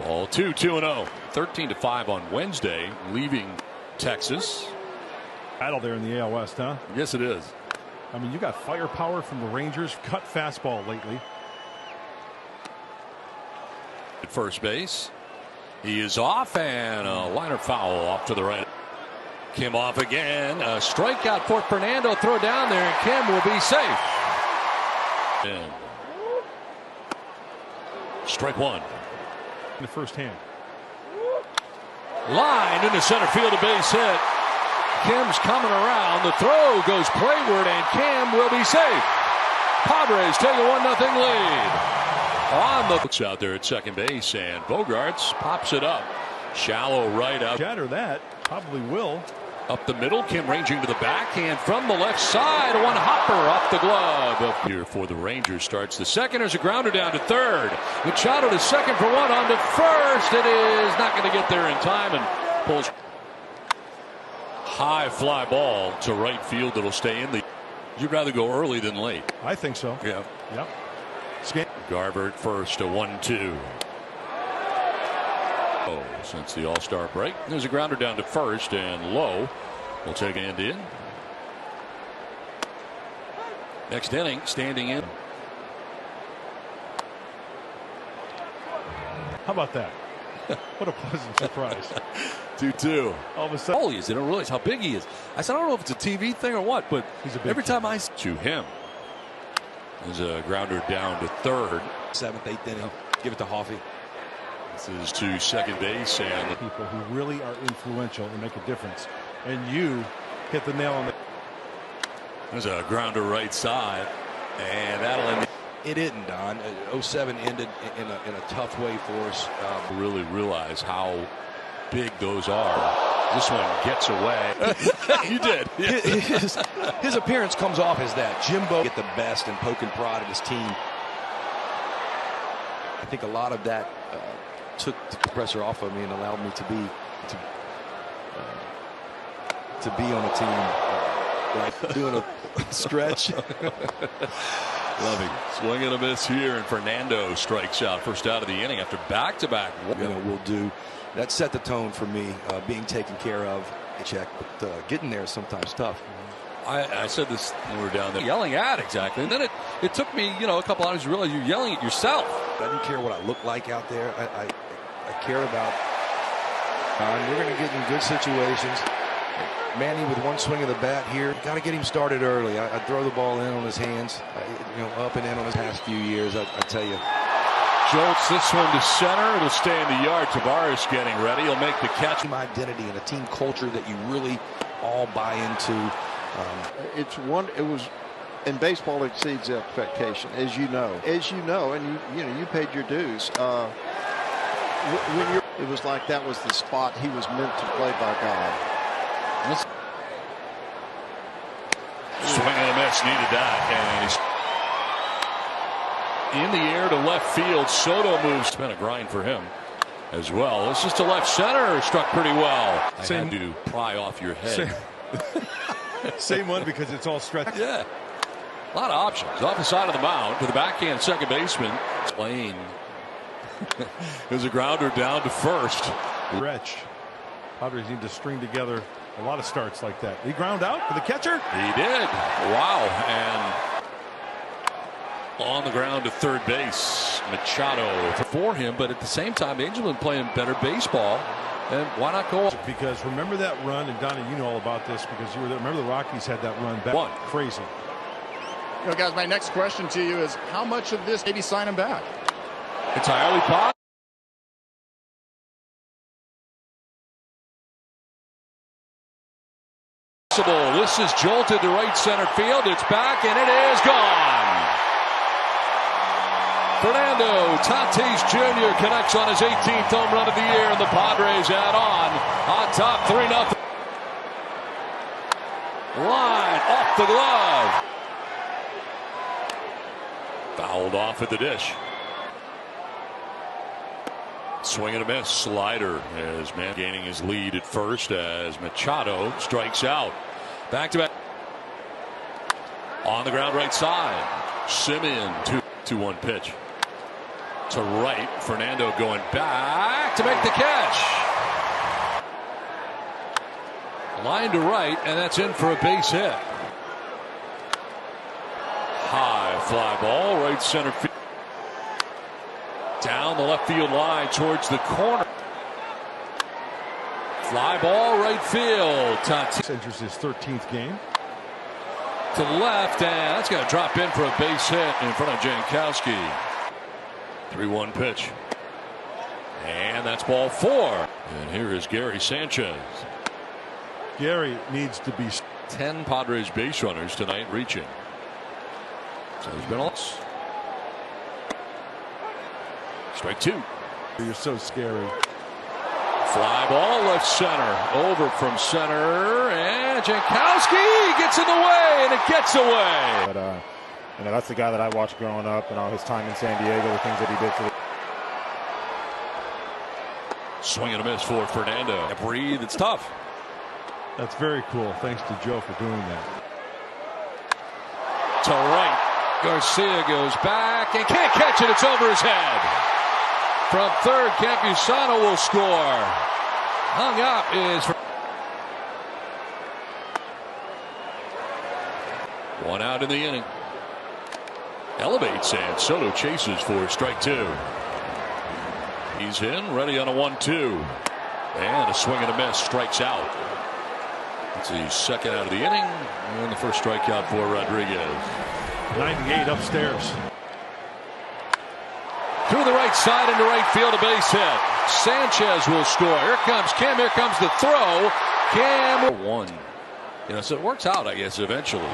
Ball 2-0. 13-5 on Wednesday, leaving Texas. Battle there in the AL West, huh? Yes, it is. I mean, you got firepower from the Rangers. Cut fastball lately. At first base, he is off, and a liner foul off to the right. Kim off again. A strikeout for Fernando. Throw down there, and Kim will be safe. And strike one. In the first hand. Line into center field, a base hit. Kim's coming around. The throw goes playward, and Kim will be safe. Padres take a 1-0 lead. On the looks out there at second base, and Bogarts pops it up. Shallow right out. Shatter that. Probably will. Up the middle, Kim ranging to the backhand from the left side. One hopper off the glove. Up here for the Rangers starts the second. There's a grounder down to third. Machado to second for one. On to first. It is not going to get there in time and pulls. High fly ball to right field. It'll stay in the. You'd rather go early than late. I think so. Yeah. Yep. Garver at first, a 1-2. Oh, since the All-Star break, there's a grounder down to first, and Lowe will take a hand in. Next inning, standing in. How about that? What a pleasant surprise. 2-2. All of a sudden. Oh, he is. They don't realize how big he is. I said, I don't know if it's a TV thing or what, but he's a big every time I see to him, there's a grounder down to third. 7th, 8th inning. Give it to Hoffy. This is to second base, and people who really are influential and make a difference. And you hit the nail on the. There's a grounder right side, and that'll end. It isn't, Don. 07 ended in a tough way for us. Really realize how big those are. This one gets away. You did. His appearance comes off as that. Jimbo get the best and poke and prod of his team. I think a lot of that took the pressure off of me and allowed me to be on a team like doing a stretch. Love him. Swing and a miss here, and Fernando strikes out. First out of the inning after back-to-back. Will do. That set the tone for me, being taken care of. Check, but getting there is sometimes tough. I said this when we were down there. Yelling at exactly, and then it took me a couple hours to realize you're yelling at yourself. I didn't care what I look like out there. I care about. We're going to get in good situations. Manny with one swing of the bat here. Got to get him started early. I throw the ball in on his hands, up and in on his past few years. I tell you. Jolts this one to center. It'll stay in the yard. Tavares getting ready. He'll make the catch. Team identity and a team culture that you really all buy into. It was in baseball exceeds the expectation, as you know, and you paid your dues. It was like that was the spot he was meant to play by God. Swing and a miss, needed that, and he's in the air to left field. Soto moves. It's been a grind for him as well. This is to left center, struck pretty well. I had to pry off your head. Same one because it's all stretched. Yeah, a lot of options. Off the side of the mound to the backhand second baseman. Playing. There's a grounder down to first. Stretch. Padres need to string together a lot of starts like that. He ground out for the catcher. He did. Wow. And on the ground to third base. Machado for him, but at the same time, Angel been playing better baseball. And why not go? Because remember that run, and Donnie, you know all about this because you were there. Remember the Rockies had that run back. One. Crazy. Guys, my next question to you is how much of this maybe sign him back? It's highly possible. This is jolted to right center field. It's back, and it is gone. Fernando Tatis Jr. connects on his 18th home run of the year, and the Padres add on top 3-0. Line off the glove. Fouled off at the dish. Swing and a miss. Slider as man gaining his lead at first as Machado strikes out. Back to back. On the ground right side. Simeon 2-1 pitch. To right, Fernando going back to make the catch. Line to right, and that's in for a base hit. High fly ball, right center field. Down the left field line towards the corner. Fly ball, right field. Enters his 13th game. To the left, and that's going to drop in for a base hit in front of Jankowski. 3-1 pitch. And that's ball 4. And here is Gary Sanchez. Gary needs to be 10 Padres base runners tonight reaching. So there's been a loss. Strike 2. You're so scary. Fly ball left center. Over from center. And Jankowski gets in the way, and it gets away. But, that's the guy that I watched growing up and all his time in San Diego, the things that he did for the. Swing and a miss for Fernando. Breathe, it's tough. That's very cool. Thanks to Joe for doing that. To right. Garcia goes back and can't catch it. It's over his head. From third, Campusano will score. Hung up is. One out in the inning. Elevates and Soto chases for strike 2. He's in, ready on a 1-2. And a swing and a miss, strikes out. It's the second out of the inning, and the first strikeout for Rodriguez. 98 upstairs. Through the right side into right field, a base hit. Sanchez will score. Here comes Kim. Here comes the throw. Cam. 1. So it works out, I guess, eventually.